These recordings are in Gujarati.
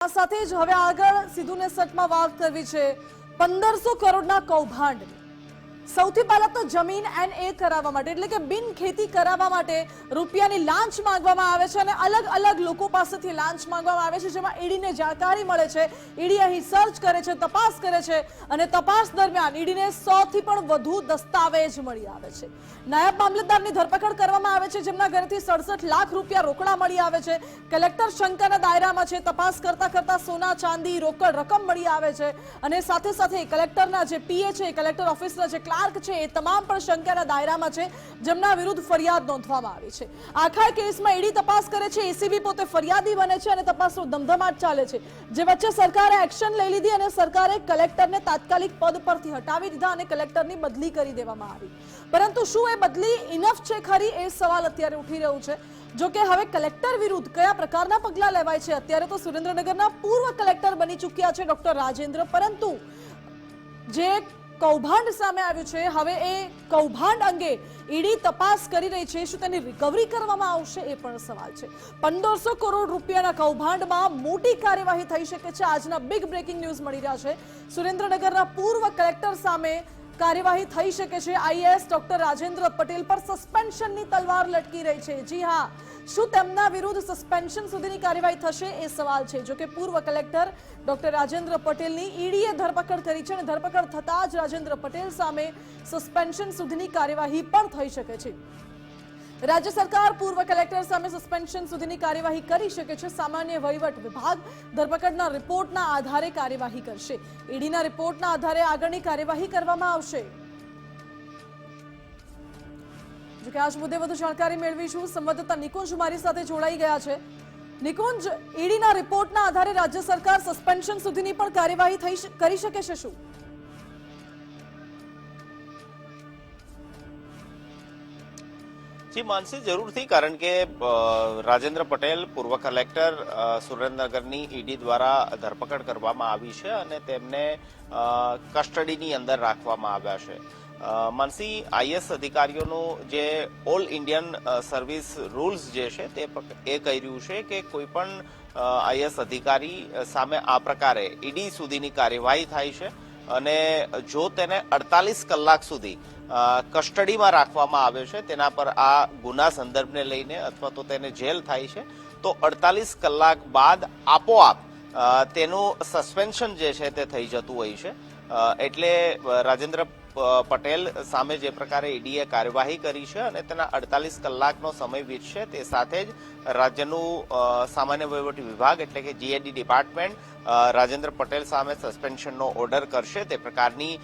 આ સાથે જ હવે આગળ સીધું ને સટમાં વાત કરવી છે 1500 કરોડના કૌભાંડ। સૌથી પહેલા તો જમીન NA કરાવવા માટે એટલે કે બિન ખેતી કરાવવા માટે રૂપિયાની લાંચ માંગવામાં આવે છે અને અલગ અલગ લોકો પાસેથી લાંચ માંગવામાં આવે છે, જેમાં ઈડીને જાણકારી મળે છે। ઈડી અહીં સર્ચ કરે છે, તપાસ કરે છે અને તપાસ દરમિયાન ઈડીને 100 થી પણ વધુ દસ્તાવેજ મળી આવે છે। નાયબ મામલતદારની ધરપકડ કરવામાં આવે છે, જેમના ઘરેથી 67 લાખ રૂપિયા રોકડા મળી આવે છે। કલેક્ટર શંકાના દાયરામાં છે। તપાસ કરતા કરતા સોના ચાંદી રોકડ રકમ મળી આવે છે અને સાથે સાથે કલેક્ટરના જે PA છે, કલેક્ટર ઓફિસના જે ક્લાર્ક છે, એ તમામ પણ શંકાના દાયરામાં છે, જેમના વિરુદ્ધ ફરિયાદ નોંધવામાં આવી છે। આખા કેસમાં ઈડી તપાસ કરે છે, એસીબી પોતે ફરિયાદી બને છે અને તપાસનો ધમધમાટ ચાલે છે। જે વચ્ચે સરકારે એક્શન લઈ લીધી અને સરકારે કલેક્ટરને તાત્કાલિક પદ પરથી હટાવી દીધા અને કલેક્ટરની બદલી કરી દેવામાં આવી। પરંતુ શું એ બદલી ઇનફ છે ખરી, એ સવાલ અત્યારે ઉઠી રહ્યું છે। જો કે હવે કલેક્ટર વિરુદ્ધ કયા પ્રકારના પગલાં લેવાય છે? અત્યારે તો સુરેન્દ્રનગરના પૂર્વ કલેક્ટર બની ચૂક્યા છે ડોક્ટર રાજેન્દ્ર, પરંતુ જે કૌભાંડ સામે આવ્યું છે, હવે એ કૌભાંડ અંગે ઈડી તપાસ કરી રહી છે। શું તેની રિકવરી કરવામાં આવશે, એ પણ સવાલ છે। 1500 કરોડ રૂપિયાના કૌભાંડમાં મોટી કાર્યવાહી થઈ શકે છે। આજના બિગ બ્રેકિંગ ન્યૂઝ મળી રહ્યા છે। સુરેન્દ્રનગરના પૂર્વ કલેક્ટર સામે કાર્યવાહી થઈ શકે છે। IAS ડોક્ટર રાજેન્દ્ર પટેલ પર સસ્પેન્શનની તલવાર લટકી રહી છે। જી હા, શું તેમના વિરુદ્ધ સસ્પેન્શન સુધીની કાર્યવાહી થશે, એ સવાલ છે। જો કે પૂર્વ કલેક્ટર ડોક્ટર રાજેન્દ્ર પટેલની ઈડીએ ધરપકડ કરી છે અને ધરપકડ થતા જ રાજેન્દ્ર પટેલ સામે સસ્પેન્શન સુધીની કાર્યવાહી પણ થઈ શકે છે। રાજ્ય સરકાર પૂર્વ કલેક્ટર સામે સસ્પેન્શન સુધીની કાર્યવાહી કરી શકે છે। સામાન્ય વહીવટ વિભાગ ધરપકડના રિપોર્ટના આધારે કાર્યવાહી કરશે। ઈડીના રિપોર્ટના આધારે આગળની કાર્યવાહી કરવામાં આવશે। જો કે આજ મુદ્દે વધુ જાણકારી મેળવીશું। સંવાદદાતા નિકુંજ મારી સાથે જોડાઈ ગયા છે। નિકુંજ, ઈડીના રિપોર્ટના આધારે રાજ્ય સરકાર સસ્પેન્શન સુધીની પણ કાર્યવાહી કરી શકે છે શું? જી માનસી, જરૂરથી, કારણ કે રાજેન્દ્ર પટેલ પૂર્વ કલેક્ટર સુરેન્દ્રનગરની ઈડી દ્વારા ધરપકડ કરવામાં આવી છે અને તેમને કસ્ટડીની અંદર રાખવામાં આવ્યા છે। માનસી, IAS અધિકારીઓનું જે ઓલ ઇન્ડિયન સર્વિસ રૂલ્સ જે છે તે એ કહી રહ્યું છે કે કોઈ પણ IAS અધિકારી સામે આ પ્રકારે ઈડી સુધીની કાર્યવાહી થાય છે અને જો તેને 48 કલાક સુધી કસ્ટડીમાં રાખવામાં આવે છે, તેના પર આ ગુના સંદર્ભને લઈને અથવા તો તેને જેલ થાય છે, તો 48 કલાક બાદ આપોઆપ તેનું સસ્પેન્શન જે છે તે થઈ જતું હોય છે। એટલે રાજેન્દ્ર પટેલ સામે જે પ્રકારે ઈડીએ કાર્યવાહી કરી છે અને તેના 48 કલાકનો સમય વીતશે, તે સાથે જ રાજ્યનું સામાન્ય વહીવટી વિભાગ એટલે કે GAD ડિપાર્ટમેન્ટ રાજેન્દ્ર પટેલ સામે સસ્પેન્શનનો ઓર્ડર કરશે, તે પ્રકારની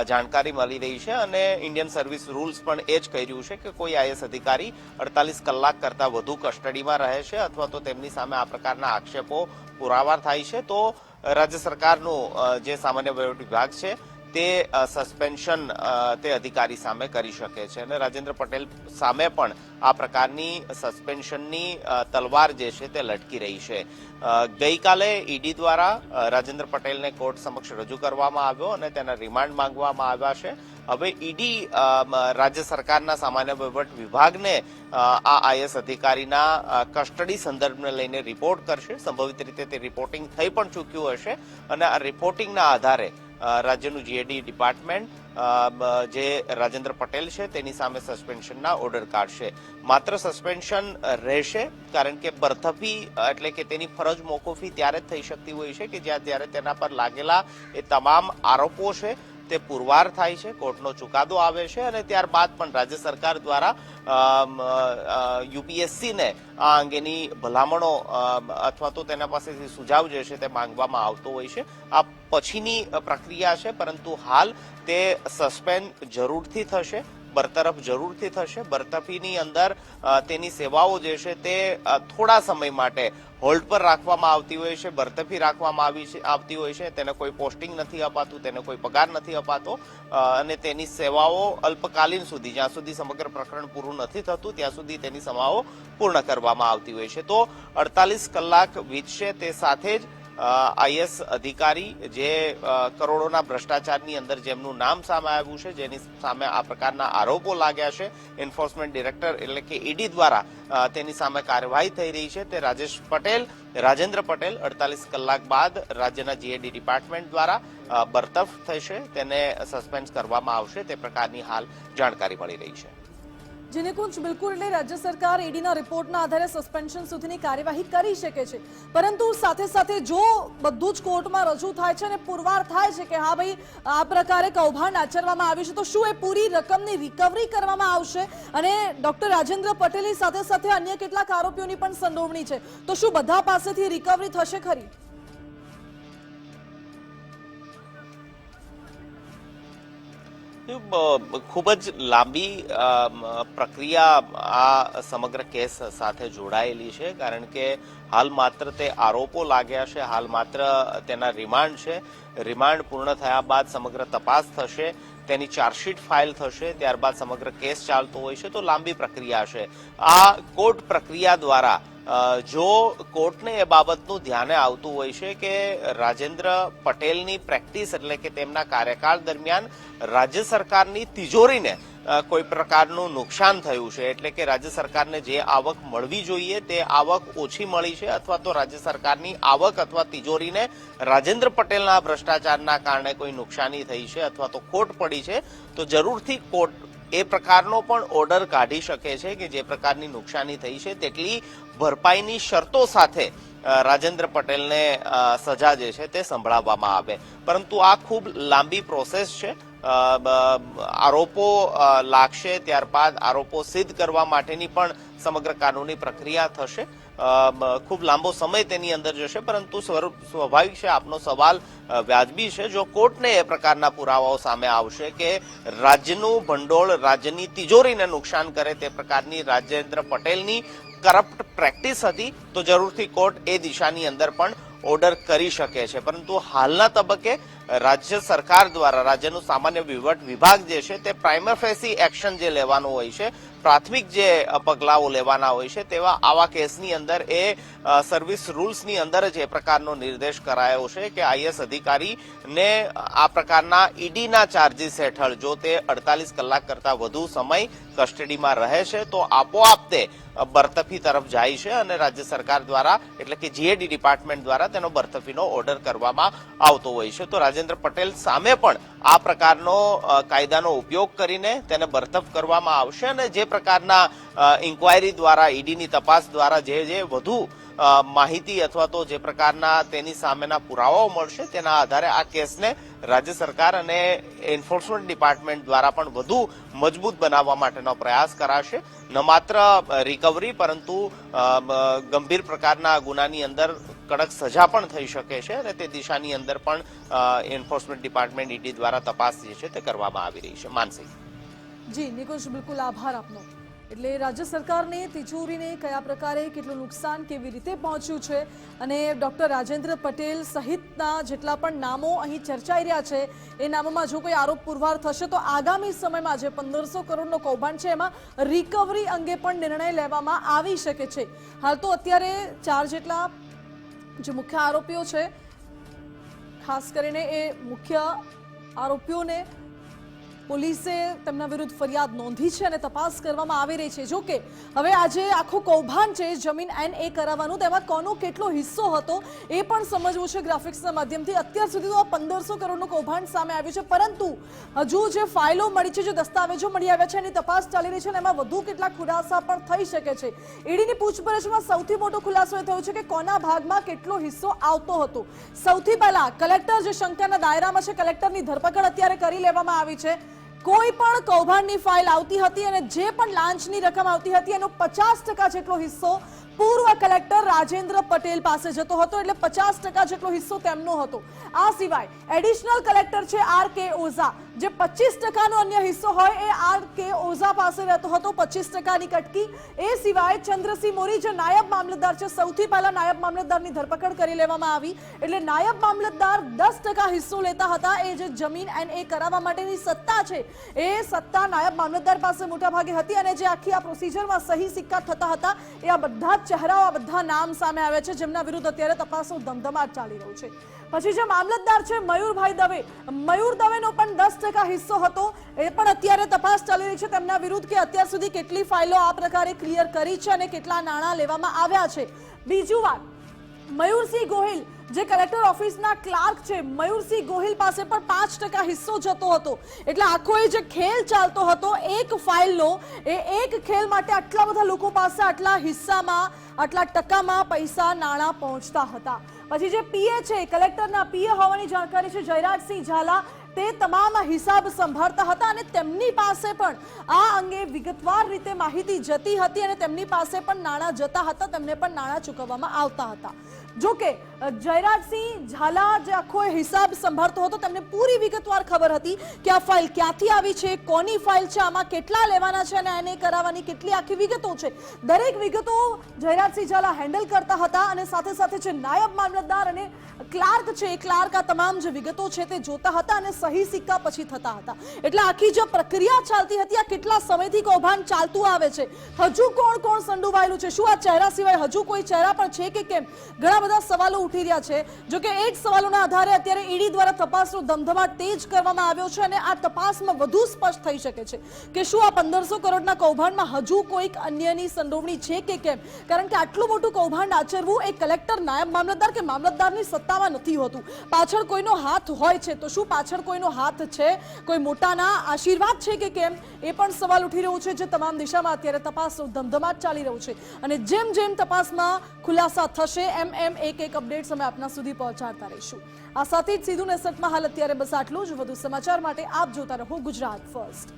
જાણકારી મળી રહી છે। અને ઇન્ડિયન સર્વિસ રૂલ્સ પણ એ જ કહી રહ્યું છે કે કોઈ IAS અધિકારી 48 કલાક કરતા વધુ કસ્ટડીમાં રહે છે અથવા તો તેમની સામે આ પ્રકારના આક્ષેપો પુરાવા થાય છે, તો રાજ્ય સરકારનું જે સામાન્ય વહીવટી વિભાગ છે તે સસ્પેન્શન તે અધિકારી સામે કરી શકે છે અને રાજેન્દ્ર પટેલ સામે પણ આ પ્રકારની સસ્પેન્શનની તલવાર જે છે તે લટકી રહી છે। ગઈકાલે ઈડી દ્વારા રાજેન્દ્ર પટેલને કોર્ટ સમક્ષ રજૂ કરવામાં આવ્યો અને તેના રિમાન્ડ માંગવામાં આવ્યા છે। હવે ઈડી રાજ્ય સરકારના સામાન્ય વહીવટ વિભાગને આ IAS અધિકારીના કસ્ટડી સંદર્ભને લઈને રિપોર્ટ કરશે। સંભવિત રીતે તે રિપોર્ટિંગ થઈ પણ ચૂક્યું હશે અને આ રિપોર્ટિંગના આધારે રાજ્યનું GAD ડિપાર્ટમેન્ટ જે રાજેન્દ્ર પટેલ છે તેની સામે સસ્પેન્શનના ઓર્ડર કાઢશે। માત્ર સસ્પેન્શન રહેશે, કારણ કે બરતરફી એટલે કે તેની ફરજ મોકૂફી ત્યારે જ થઈ શકતી હોય છે કે જ્યારે તેના પર લાગેલા એ તમામ આરોપો છે તે પુરવાર થાય છે, કોર્ટનો ચુકાદો આવે છે અને ત્યારબાદ પણ રાજ્ય સરકાર દ્વારા UPSCને આ અંગેની ભલામણો અથવા તો તેના પાસેથી સુઝાવ જે છે તે માંગવામાં આવતો હોય છે। આ પછીની પ્રક્રિયા છે, પરંતુ હાલ તે સસ્પેન્ડ જરૂરથી થશે, બરતરફ જરૂરથી થશે। બરતરફીની અંદર તેની સેવાઓ જે છે તે થોડા સમય માટે હોલ્ડ પર રાખવામાં આવતી હોય છે, બરતરફી રાખવામાં આવતી હોય છે। તેને કોઈ પોસ્ટિંગ નથી અપાતું, તેને કોઈ પગાર નથી અપાતો અને તેની સેવાઓ અલ્પકાલીન સુધી, જ્યાં સુધી સમગ્ર પ્રકરણ પૂરું નથી થતું ત્યાં સુધી તેની સેવાઓ પૂર્ણ કરવામાં આવતી હોય છે। તો 48 કલાક વીતશે, તે સાથે જ આઈએસ અધિકારી જે કરોડોના ભ્રષ્ટાચારની અંદર જેમનું નામ સામે આવ્યું છે, જેની સામે આ પ્રકારના આરોપો લાગ્યા છે, એન્ફોર્સમેન્ટ ડિરેક્ટર એટલે કે ઈડી દ્વારા તેની સામે કાર્યવાહી થઈ રહી છે. તે રાજેન્દ્ર પટેલ 48 કલાક બાદ રાજ્યના જીએડી ડિપાર્ટમેન્ટ દ્વારા બરતરફ થશે, તેને સસ્પેન્ડ કરવામાં આવશે, તે પ્રકારની હાલ જાણકારી મળી રહી છે. જેને કુંજ બિલકુલ એટલે રાજ્ય સરકાર ઈડીના રિપોર્ટના આધારે સસ્પેન્શન સુધીની કાર્યવાહી કરી શકે છે, પરંતુ સાથે સાથે જો બધું જ કોર્ટમાં રજૂ થાય છે અને પુરવાર થાય છે કે હા ભાઈ આ પ્રકારે કૌભાંડ આચરવામાં આવ્યું છે, તો શું એ પૂરી રકમની રિકવરી કરવામાં આવશે? અને ડોક્ટર રાજેન્દ્ર પટેલની સાથે સાથે અન્ય કેટલાક આરોપીઓની પણ સંડોવણી છે, તો શું બધા પાસેથી રિકવરી થશે ખરી? ખૂબ જ લાંબી પ્રક્રિયા આ સમગ્ર કેસ સાથે જોડાયેલી છે, કારણ કે હાલ માત્ર તે આરોપો લાગ્યા છે, હાલ માત્ર તેના રિમાન્ડ છે. રિમાન્ડ પૂર્ણ થયા બાદ સમગ્ર તપાસ થશે, તેની ચાર્જશીટ ફાઇલ થશે, ત્યારબાદ સમગ્ર કેસ ચાલતો હોય છે, તો લાંબી પ્રક્રિયા છે. આ કોર્ટ પ્રક્રિયા દ્વારા જો કોર્ટને એ બાબતનું ધ્યાને આવતું હોય છે કે રાજેન્દ્ર પટેલની પ્રેક્ટિસ એટલે કે તેમના કાર્યકાળ દરમિયાન રાજ્ય સરકારની તિજોરીને કોઈ પ્રકારનું નુકસાન થયું છે, એટલે કે રાજ્ય સરકારને જે આવક મળવી જોઈએ તે આવક ઓછી મળી છે, અથવા તો રાજ્ય સરકારની આવક અથવા તિજોરીને રાજેન્દ્ર પટેલના ભ્રષ્ટાચારના કારણે કોઈ નુકસાની થઈ છે અથવા તો ખોટ પડી છે, તો જરૂરથી કોર્ટ એ પ્રકારનો પણ ઓર્ડર કાઢી શકે છે કે જે પ્રકારની નુકસાની થઈ છે તેટલી ભરપાઈની શરતો સાથે રાજેન્દ્ર પટેલને સજા જે છે તે સંભળાવવામાં આવે. પરંતુ આ ખૂબ લાંબી પ્રોસેસ છે. આરોપો લાગશે, ત્યારબાદ આરોપો સિદ્ધ કરવા માટેની પણ સમગ્ર કાનૂની પ્રક્રિયા થશે. ખૂબ લાંબો સમય તેની અંદર જશે, પરંતુ સ્વાભાવિક છે, આપનો સવાલ વ્યાજબી છે. જો કોર્ટને એ પ્રકારના પુરાવાઓ સામે આવશે કે રાજ્યનું ભંડોળ રાજ્યની તિજોરીને નુકસાન કરે તે પ્રકારની રાજેન્દ્ર પટેલની કરપ્ટ પ્રેક્ટિસ હતી, તો જરૂરથી કોર્ટ એ દિશાની અંદર પણ ઓર્ડર કરી શકે છે. પરંતુ હાલના તબક્કે રાજ્ય સરકાર દ્વારા રાજ્યનું સામાન્ય વહીવટ વિભાગ જે છે તે પ્રાઇમર ફેસી એક્શન જે લેવાનું હોય છે, પ્રાથમિક જે પગલાઓ લેવાના હોય છે, તેવા આવા કેસની અંદર એ સર્વિસ રૂલ્સની અંદર જ એ પ્રકારનો નિર્દેશ કરાયો છે કે આઈએસ અધિકારીને આ પ્રકારના ઈડીના ચાર્જીસ હેઠળ જો તે 48 કલાક કરતા વધુ સમય કસ્ટડીમાં રહે છે તો આપોઆપ તે બરતફી તરફ જાય છે અને રાજ્ય સરકાર દ્વારા એટલે કે જીએડી ડિપાર્ટમેન્ટ દ્વારા તેનો બરતફીનો ઓર્ડર કરવામાં આવતો હોય છે. તો રાજેન્દ્ર પટેલ સામે પણ આ પ્રકારનો કાયદાનો ઉપયોગ કરીને તેને બરતફ કરવામાં આવશે અને જે પ્રકારના ઇન્કવાયરી દ્વારા ઈડીની તપાસ દ્વારા જે વધુ માહિતી અથવા તો જે પ્રકારના તેની સામેના પુરાવાઓ મળશે તેના આધારે આ કેસને રાજ્ય સરકાર અને એન્ફોર્સમેન્ટ ડિપાર્ટમેન્ટ દ્વારા પણ વધુ મજબૂત બનાવવા માટેનો પ્રયાસ કરાશે. ન માત્ર રિકવરી પરંતુ ગંભીર પ્રકારના ગુનાની અંદર કડક સજા પણ થઈ શકે છે અને તે દિશાની અંદર પણ એન્ફોર્સમેન્ટ ડિપાર્ટમેન્ટ ઈડી દ્વારા તપાસ જે છે તે કરવામાં આવી રહી છે. માનસી જી નિકુંજ, બિલકુલ આભાર આપનો. એટલે રાજ્ય સરકારને તિજોરીને કયા પ્રકારે કેટલું નુકસાન કેવી રીતે પહોંચ્યું છે અને ડોક્ટર રાજેન્દ્ર પટેલ સહિતના જેટલા પણ નામો અહીં ચર્ચાઈ રહ્યા છે એ નામોમાં જો કોઈ આરોપ પુરવાર થશે તો આગામી સમયમાં જે 1500 કરોડનો કૌભાંડ છે એમાં રિકવરી અંગે પણ નિર્ણય લેવામાં આવી શકે છે. હાલ તો અત્યારે 4 જેટલા જે મુખ્ય આરોપીઓ છે, ખાસ કરીને એ મુખ્ય આરોપીઓને પોલીસે તેમના વિરુદ્ધ ફરિયાદ નોંધી છે અને તપાસ કરવામાં આવી રહી છે. જો કે હવે આજે આખું કૌભાંડ છે જમીન NA કરાવવાનું, તેમાં કોનો કેટલો હિસ્સો હતો એ પણ સમજવું છે ગ્રાફિક્સના માધ્યમથી. અત્યાર સુધી તો 1500 કરોડનું કૌભાંડ સામે આવ્યું છે, પરંતુ હજુ જે ફાઇલો મળી છે, જે દસ્તાવેજો મળી આવ્યા છે એની તપાસ ચાલી રહી છે અને એમાં વધુ કેટલાક ખુલાસા પણ થઈ શકે છે. ઈડીની પૂછપરછમાં સૌથી મોટો ખુલાસો એ થયો છે કે કોના ભાગમાં કેટલો હિસ્સો આવતો હતો. સૌથી પહેલા કલેક્ટર જે શંકાના દાયરામાં છે, કલેક્ટરની ધરપકડ અત્યારે કરી લેવામાં આવી છે. કોઈ પણ કૌભાંડની ફાઇલ આવતી હતી અને જે પણ લાંચની રકમ આવતી હતી એનો 50% જેટલો હિસ્સો પૂર્વ કલેક્ટર રાજેન્દ્ર પટેલ પાસે જતો હતો, એટલે 50% જેટલો હિસ્સો તેમનો હતો. આ સિવાય એડિશનલ કલેક્ટર છે RK ઓઝા, જે 25%નો અન્ય હિસ્સો હોય એ RK ઓઝા પાસે રહેતો હતો, 25%ની કટકી. એ સિવાય ચંદ્રસિંહ મોરી જે નાયબ મામલતદાર છે, સૌથી પહેલા નાયબ મામલતદારની ધરપકડ કરી લેવામાં આવી, એટલે નાયબ મામલતદાર 10% હિસ્સો લેતા હતા. એ જે જમીન NA કરાવવા માટેની સત્તા છે એ સત્તા નાયબ મામલતદાર પાસે મોટા ભાગે હતી અને જે આખી આ પ્રોસિજરમાં સહી સિક્કા થતા હતા એ આ બધા ચહેરાઓ, આ બધા નામ સામે આવ્યા છે જેમના વિરુદ્ધ અત્યારે તપાસનો ધમધમાટ ચાલી રહ્યો છે. પછી જે મામલતદાર છે મયુરભાઈ દવે, મયુર દવેનો પણ 10% હિસ્સો હતો, એ પણ અત્યારે તપાસ ચાલી રહી છે તેમના વિરુદ્ધ કે અત્યાર સુધી કેટલી ફાઇલો આ પ્રકારે ક્લિયર કરી છે અને કેટલા નાણાં લેવામાં આવ્યા છે. બીજું વાત, મયુરસિંહ ગોહિલ જે કલેક્ટર ઓફિસના ક્લાર્ક છે, મયુરસિંહ ગોહિલ પાસે પણ 5% હિસ્સો જતો હતો. એટલે આખો એ જે ખેલ ચાલતો હતો એક ફાઇલનો, એ એક ખેલ માટે આટલા બધા લોકો પાસે આટલા હિસ્સામાં, આટલા ટકામાં પૈસા નાણાં પહોંચતા હતા. પછી જે પીએ છે, કલેક્ટરના પીએ હોવાની જાણકારી છે જયરાજસિંહ ઝાલા, તે તમામ હિસાબ સંભાળતા હતા અને તેમની પાસે પણ આ અંગે વિગતવાર રીતે માહિતી જતી હતી અને તેમની પાસે પણ નાણાં જતા હતા, તેમને પણ નાણાં ચૂકવવામાં આવતા હતા. જો કે જયરાજસિંહ ઝાલા જે આખો હિસાબ સંભાળતો હતો તેમને પૂરી વિગતવાર ખબર હતી કે આ ફાઇલ ક્યાંથી આવી છે, કોની ફાઇલ છે, આમાં કેટલા લેવાના છે અને એને કરાવવાની કેટલી આખી વિગતો છે. દરેક વિગતો જયરાજસિંહ ઝાલા હેન્ડલ કરતા હતા અને સાથે સાથે જે નાયબ મામલતદાર અને ક્લાર્ક છે, એ ક્લાર્ક આ તમામ જે વિગતો છે તે જોતા હતા અને સહી સિક્કા પછી થતા હતા. એટલે આખી જે પ્રક્રિયા ચાલતી હતી, આ કેટલા સમયથી કૌભાંડ ચાલતું આવે છે, હજુ કોણ કોણ સંડોવાયેલું છે, શું આ ચહેરા સિવાય હજુ કોઈ ચહેરા પણ છે કે કેમ, ઘણા બધા સવાલો ઉઠી રહ્યા છે. જો કે એ જ સવાલોના આધારે અત્યારે ઈડી દ્વારા તપાસનો ધમધમાટ તેજ કરવામાં આવ્યો છે અને આ તપાસમાં વધુ સ્પષ્ટ થઈ શકે છે કે શું આ 1500 કરોડના કૌભાંડમાં હજુ કોઈક અન્યની સંડોવણી છે કે કેમ. કારણ કે આટલું મોટું કૌભાંડ આચરવું એ કલેક્ટર, નાયબ મામલતદાર કે મામલતદારની સત્તામાં નથી હોતું. પાછળ કોઈનો હાથ હોય છે, તો શું પાછળ કોઈનો હાથ છે, કોઈ મોટાના આશીર્વાદ છે કે કેમ, એ પણ સવાલ ઉઠી રહ્યો છે. જે તમામ દિશામાં અત્યારે તપાસનો ધમધમાટ ચાલી રહ્યો છે અને જેમ જેમ તપાસમાં ખુલાસા થશે એમ એક અપડેટ્સ અમે આપના સુધી પહોંચાડતા રહીશું. આ સાથે જ સીધું ને સટમાં હાલ અત્યારે બસ આટલું જ. વધુ સમાચાર માટે આપ જોતા રહો ગુજરાત ફર્સ્ટ.